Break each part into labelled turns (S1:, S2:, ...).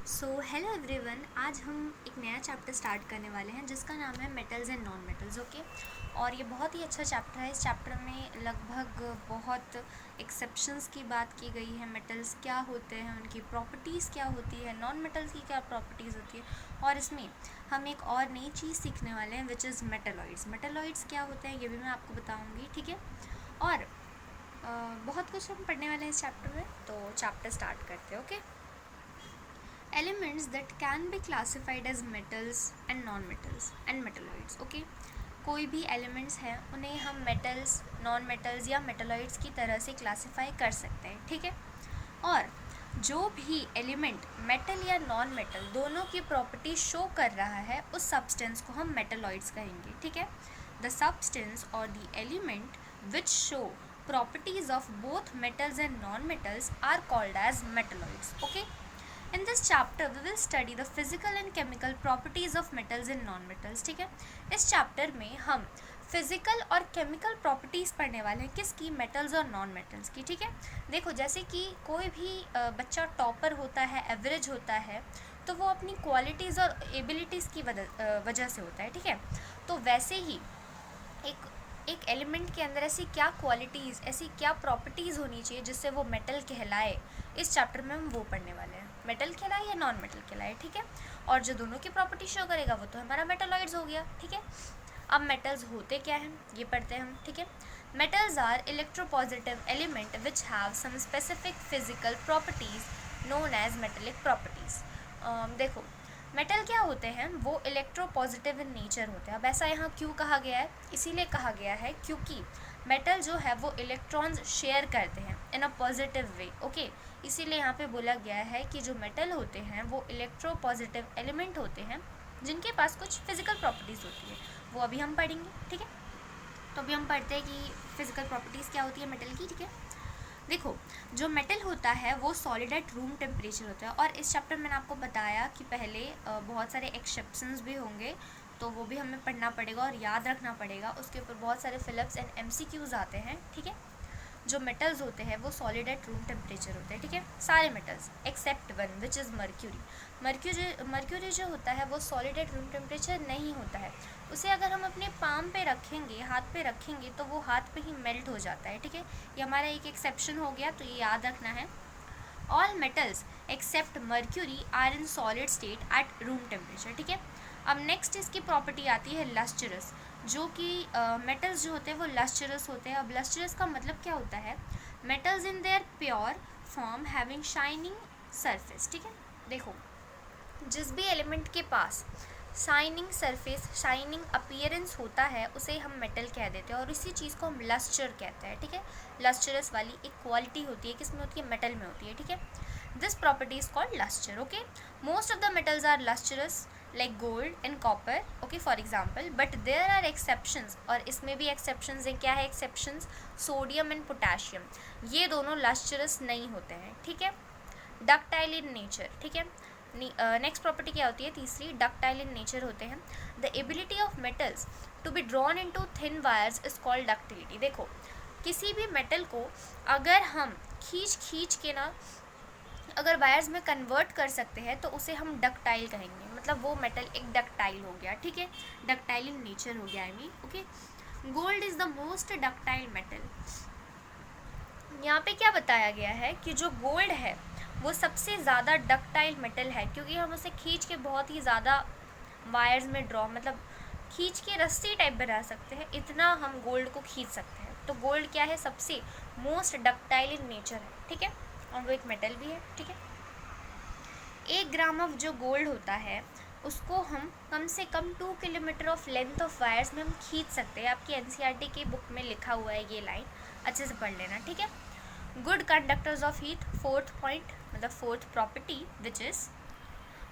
S1: So hello everyone, आज हम एक नया चैप्टर स्टार्ट करने वाले हैं जिसका नाम है metals and non metals. Okay, और ये बहुत ही अच्छा चैप्टर है। इस चैप्टर में लगभग बहुत एक्सेप्शंस की बात की गई है। मेटल्स क्या होते हैं, उनकी प्रॉपर्टीज़ क्या होती है, नॉन मेटल्स की क्या प्रॉपर्टीज़ होती है, और इसमें हम एक और नई चीज़ सीखने वाले हैं विच इज़ मेटलॉइड्स। मेटलॉइड्स क्या होते हैं ये भी मैं आपको बताऊँगी, ठीक है। और बहुत कुछ हम पढ़ने वाले हैं इस चैप्टर में, तो चैप्टर स्टार्ट करते हैं। Okay, elements that can be classified as metals and non-metals and metalloids। okay, कोई भी एलिमेंट्स हैं उन्हें हम मेटल्स, नॉन मेटल्स या मेटलॉइड्स की तरह से क्लासिफाई कर सकते हैं, ठीक है। और जो भी एलिमेंट मेटल या नॉन मेटल दोनों की प्रॉपर्टी शो कर रहा है उस सब्सटेंस को हम मेटलॉइड्स कहेंगे, ठीक है। द सब्सटेंस और the element which show properties of both metals and non-metals are called as metalloids। okay, in this chapter we will study the physical and chemical properties of metals and non-metals। ठीक है, इस chapter में हम physical और chemical properties पढ़ने वाले हैं, किसकी? मेटल्स और नॉन मेटल्स की, ठीक है। देखो, जैसे कि कोई भी बच्चा टॉपर होता है, एवरेज होता है, तो वो अपनी क्वालिटीज़ और एबिलिटीज़ की वजह से होता है, ठीक है। तो वैसे ही एक एलिमेंट के अंदर ऐसी क्या क्वालिटीज़, ऐसी क्या प्रॉपर्टीज़ होनी चाहिए जिससे वो मेटल कहलाए, इस चैप्टर में हम वो पढ़ने वाले हैं। मेटल कहलाए या नॉन मेटल कहलाए, ठीक है। और जो दोनों की प्रॉपर्टी शो करेगा वो तो हमारा मेटलॉइड्स हो गया, ठीक है। अब मेटल्स होते क्या हैं ये पढ़ते हैं हम, ठीक है। Metals are electropositive element which have some specific physical properties known as metallic properties. देखो, मेटल क्या होते हैं? वो इलेक्ट्रोपॉजिटिव इन नेचर होते हैं। अब ऐसा यहाँ क्यों कहा गया है? इसीलिए कहा गया है क्योंकि मेटल जो है वो इलेक्ट्रॉन्स शेयर करते हैं इन अ पॉजिटिव वे। ओके, इसीलिए यहाँ पे बोला गया है कि जो मेटल होते हैं वो इलेक्ट्रोपॉजिटिव एलिमेंट होते हैं जिनके पास कुछ फिजिकल प्रॉपर्टीज़ होती है, वो अभी हम पढ़ेंगे, ठीक है। तो अभी हम पढ़ते हैं कि फिजिकल प्रॉपर्टीज़ क्या होती है मेटल की, ठीक है। देखो, जो मेटल होता है वो सॉलिड एट रूम टेम्परेचर होता है, और इस चैप्टर में मैंने आपको बताया कि पहले बहुत सारे एक्सेप्शंस भी होंगे, तो वो भी हमें पढ़ना पड़ेगा और याद रखना पड़ेगा। उसके ऊपर बहुत सारे फिलिप्स एंड एमसीक्यूज आते हैं, ठीक है। जो मेटल्स होते हैं वो सॉलिड एट रूम टेम्परेचर होते हैं, ठीक है, सारे metals except one which is mercury. Mercury जो होता है वो सॉलिड एट रूम टेम्परेचर नहीं होता है। उसे अगर हम अपने पाम पे रखेंगे, हाथ पे रखेंगे, तो वो हाथ पे ही मेल्ट हो जाता है, ठीक है। ये हमारा एक एक्सेप्शन हो गया, तो ये याद रखना है। All metals except mercury are in solid state at room temperature, ठीक है। अब नेक्स्ट इसकी प्रॉपर्टी आती है लस्ट्रस, जो कि मेटल्स जो होते हैं वो लस्ट्रस होते हैं। अब लस्ट्रस का मतलब क्या होता है? Metals in their pure form having shining surface, ठीक है। देखो, जिस भी एलिमेंट के पास शाइनिंग सरफेस, शाइनिंग अपीयरेंस होता है उसे हम मेटल कह देते हैं, और इसी चीज़ को हम लस्टर कहते हैं, ठीक है। लस्टरस वाली एक क्वालिटी होती है, किसमें होती है? मेटल में होती है, ठीक है। This property is called lustre. Okay, most of the metals are lustrous like gold and copper, okay, for example, but there are exceptions, और इसमें भी एक्सेप्शंस हैं। क्या है एक्सेप्शंस? सोडियम एंड पोटेशियम, ये दोनों लस्टरस नहीं होते हैं, ठीक है। डक्टाइल इन नेचर, ठीक है। नेक्स्ट प्रॉपर्टी क्या होती है? तीसरी, डक्टाइल इन नेचर होते हैं। The ability of metals to be drawn into thin wires is called ductility. देखो, किसी भी मेटल को अगर हम खींच के ना अगर वायर्स में कन्वर्ट कर सकते हैं तो उसे हम डक्टाइल कहेंगे, मतलब वो मेटल एक डक्टाइल हो गया, ठीक है। डक्टाइल इन नेचर हो गया, I mean, okay. Gold is the most ductile metal. यहाँ पे क्या बताया गया है कि जो गोल्ड है वो सबसे ज़्यादा डक्टाइल मेटल है, क्योंकि हम उसे खींच के बहुत ही ज़्यादा वायर्स में ड्रॉ, मतलब खींच के रस्सी टाइप बना सकते हैं, इतना हम गोल्ड को खींच सकते हैं। तो गोल्ड क्या है? सबसे मोस्ट डक्टाइल इन नेचर है, ठीक है, और वो एक मेटल भी है, ठीक है। 1 ग्राम ऑफ जो गोल्ड होता है उसको हम कम से कम 2 kilometre of length of wires में हम खींच सकते हैं। आपकी एनसीईआरटी की बुक में लिखा हुआ है, ये लाइन अच्छे से पढ़ लेना, ठीक है। Good conductors of heat, fourth point, मतलब फोर्थ प्रॉपर्टी विच इज़,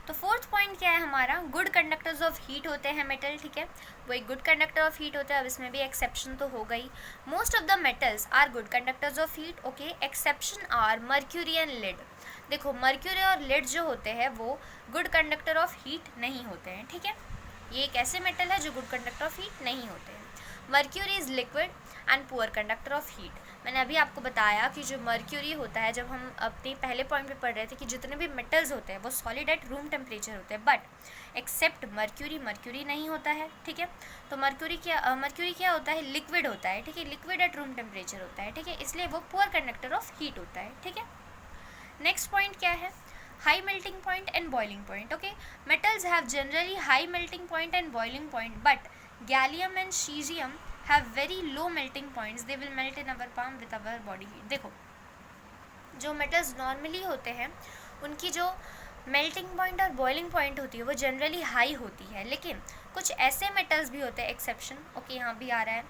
S1: तो फोर्थ पॉइंट क्या है हमारा? गुड कंडक्टर्स ऑफ हीट होते हैं मेटल, ठीक है, वो एक गुड कंडक्टर ऑफ हीट होता है। अब इसमें भी एक्सेप्शन तो हो गई। Most of the metals are good conductors of heat, okay, exception are mercury and lead. देखो, मर्क्यूरी और लेड जो होते हैं वो गुड कंडक्टर ऑफ हीट नहीं होते हैं, ठीक है। ये एक ऐसे मेटल है जो गुड कंडक्टर ऑफ हीट नहीं होते हैं। Mercury is liquid and poor conductor of heat. मैंने अभी आपको बताया कि जो मर्क्यूरी होता है, जब हम अपने पहले पॉइंट पे पढ़ रहे थे कि जितने भी मेटल्स होते हैं वो सॉलिड एट रूम टेम्परेचर होते हैं, बट एक्सेप्ट मर्क्यूरी, मर्क्यूरी नहीं होता है, ठीक है। तो मर्क्यूरी क्या होता है, लिक्विड होता है, ठीक है, लिक्विड एट रूम टेम्परेचर होता है, ठीक है, इसलिए वो पुअर कंडक्टर ऑफ हीट होता है, ठीक है। नेक्स्ट पॉइंट क्या है, high melting point and boiling point. Okay, metals have generally high melting point and boiling point, but gallium and caesium have very low melting points, they will melt in our palm with our body heat. देखो, जो metals normally होते हैं उनकी जो melting point और boiling point होती है वो जनरली हाई होती है, लेकिन कुछ ऐसे मेटल्स भी होते हैं, एक्सेप्शन, ओके, यहाँ भी आ रहा है,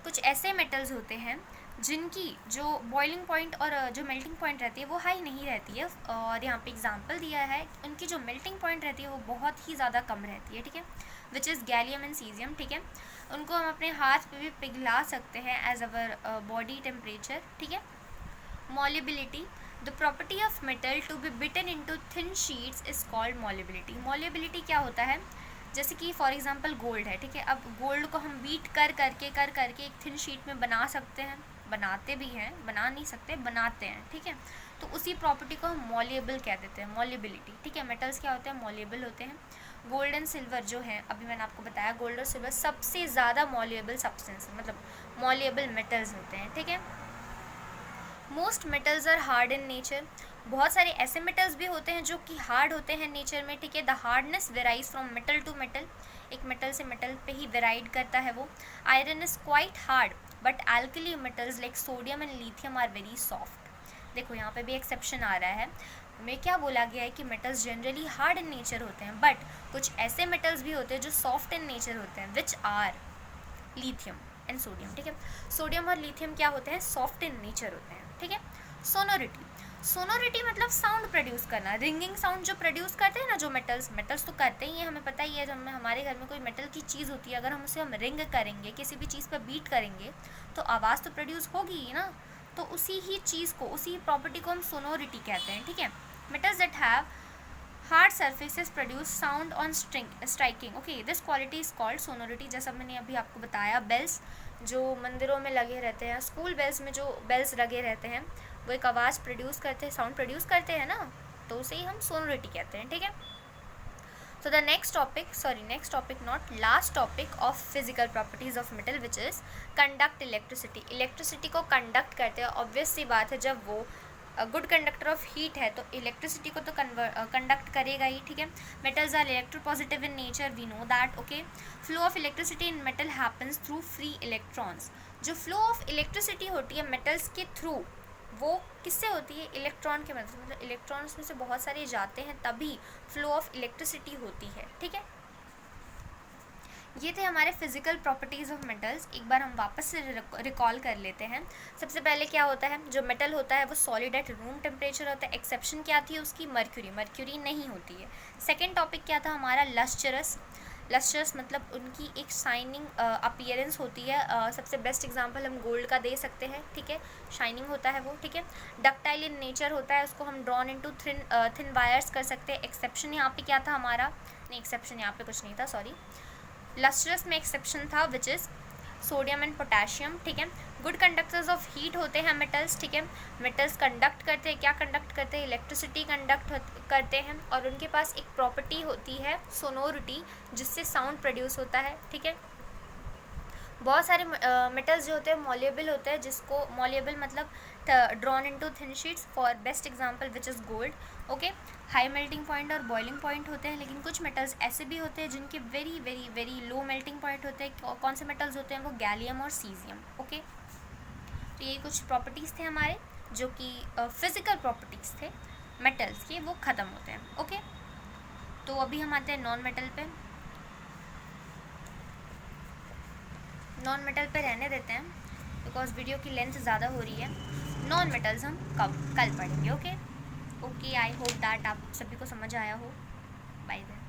S1: कुछ ऐसे मेटल्स होते हैं जिनकी जो बॉइलिंग पॉइंट और जो मेल्टिंग पॉइंट रहती है वो हाई नहीं रहती है, और यहाँ पे एग्जांपल दिया है, उनकी जो मेल्टिंग पॉइंट रहती है वो बहुत ही ज़्यादा कम रहती है, ठीक है, which is gallium and caesium, ठीक है। उनको हम अपने हाथ पे भी पिघला सकते हैं एज अवर बॉडी टेम्परेचर, ठीक है। Malleability, the property of metal to be beaten into thin sheets is called malleability. Malleability क्या होता है, जैसे कि फॉर एग्जांपल गोल्ड है, ठीक है, अब गोल्ड को हम बीट कर करके एक थिन शीट में बना सकते हैं, बनाते भी हैं, बना नहीं सकते, बनाते हैं, ठीक है। तो उसी प्रॉपर्टी को हम मॉल्युएबल कह देते हैं, मॉल्युबिलिटी, ठीक है। मेटल्स क्या होते हैं, मॉल्युएबल होते हैं। गोल्ड एंड सिल्वर जो है, अभी मैंने आपको बताया, गोल्ड और सिल्वर सबसे ज़्यादा मॉल्युएबल सब्सटेंस, मतलब मॉल्युएबल मेटल्स होते हैं, ठीक है। Most metals are hard in nature, बहुत सारे ऐसे मेटल्स भी होते हैं जो कि हार्ड होते हैं नेचर में, ठीक है। The hardness varies from metal to metal, एक मेटल से मेटल पे ही वेराइड करता है वो। Iron is quite hard but alkali metals like sodium and lithium are very soft. देखो, यहाँ पे भी एक्सेप्शन आ रहा है, हमें क्या बोला गया है कि metals generally hard in nature होते हैं, बट कुछ ऐसे मेटल्स भी होते हैं जो सॉफ्ट इन नेचर होते हैं, which are lithium and sodium, ठीक है। सोडियम और लिथियम क्या होते हैं, सॉफ्ट इन नेचर होते हैं, ठीक है। सोनोरिटी, सोनोरिटी मतलब साउंड प्रोड्यूस करना, रिंगिंग साउंड जो प्रोड्यूस करते हैं ना, जो मेटल्स तो करते ही हैं, हमें पता ही है। जब हमारे घर में कोई मेटल की चीज़ होती है, अगर हम उसे रिंग करेंगे, किसी भी चीज़ पर बीट करेंगे तो आवाज़ तो प्रोड्यूस होगी ही ना, तो उसी ही चीज़ को, उसी प्रॉपर्टी को हम सोनोरिटी कहते हैं, ठीक है। Metals that have hard surfaces produce sound on striking, okay, this quality is called sonority. जैसा मैंने अभी आपको बताया, बेल्स जो मंदिरों में लगे रहते हैं, स्कूल बेल्स में जो बेल्स लगे रहते हैं, वो एक आवाज़ प्रोड्यूस करते हैं, साउंड प्रोड्यूस करते हैं ना, तो उसे ही हम सोनोरिटी कहते हैं, ठीक है। So the next topic not last topic of physical properties of metal which is conduct electricity। Electricity को कंडक्ट करते हैं, ऑब्वियस सी बात है, जब वो गुड कंडक्टर ऑफ हीट है तो इलेक्ट्रिसिटी को तो कंडक्ट करेगा ही, ठीक है। Metals are electropositive in nature, we know that, okay. Flow of electricity in metal happens through free electrons. जो फ्लो ऑफ इलेक्ट्रिसिटी होती है मेटल्स के थ्रू, वो किससे होती है, इलेक्ट्रॉन के मतलब इलेक्ट्रॉन्स में से बहुत सारे जाते हैं, तभी फ्लो ऑफ इलेक्ट्रिसिटी होती है, ठीक है। ये थे हमारे फिजिकल प्रॉपर्टीज़ ऑफ मेटल्स। एक बार हम वापस से रिकॉल कर लेते हैं। सबसे पहले क्या होता है, जो मेटल होता है वो सॉलिड एट रूम टेम्परेचर होता है। एक्सेप्शन क्या थी उसकी, मर्क्यूरी नहीं होती है। सेकेंड टॉपिक क्या था हमारा, लस्ट्रस मतलब उनकी एक शाइनिंग अपीयरेंस होती है। सबसे बेस्ट एग्जांपल हम गोल्ड का दे सकते हैं, ठीक है, शाइनिंग होता है वो, ठीक है। डक्टाइल इन नेचर होता है, उसको हम ड्रॉन इनटू थिन वायर्स कर सकते हैं। एक्सेप्शन यहाँ पे क्या था हमारा, नहीं एक्सेप्शन यहाँ पे कुछ नहीं था, सॉरी। लस्ट्रस में एक्सेप्शन था which is sodium and potassium, ठीक है। गुड कंडक्टर्स ऑफ हीट होते हैं मेटल्स, ठीक है। मेटल्स कंडक्ट करते हैं, क्या कंडक्ट करते हैं, इलेक्ट्रिसिटी कंडक्ट करते हैं, और उनके पास एक प्रॉपर्टी होती है सोनोरिटी, जिससे साउंड प्रोड्यूस होता है, ठीक है। बहुत सारे मेटल्स जो होते हैं मॉल्युएबल होते हैं, जिसको मॉल्युएबल मतलब drawn into thin sheets. For best example which is gold, okay. High melting point और बॉइलिंग पॉइंट होते हैं, लेकिन कुछ मेटल्स ऐसे भी होते हैं जिनके very very very low melting point होते हैं। कौन से मेटल्स होते हैं वो, गैलियम और सीजियम, ओके। तो ये कुछ प्रॉपर्टीज़ थे हमारे जो कि फिज़िकल प्रॉपर्टीज़ थे मेटल्स के, वो ख़त्म होते हैं, ओके। तो अभी हम आते हैं नॉन मेटल पे। नॉन मेटल पे रहने देते हैं बिकॉज वीडियो की लेंथ ज़्यादा हो रही है। नॉन मेटल्स हम कल पढ़ेंगे, ओके। आई होप दैट आप सभी को समझ आया हो। Bye bye.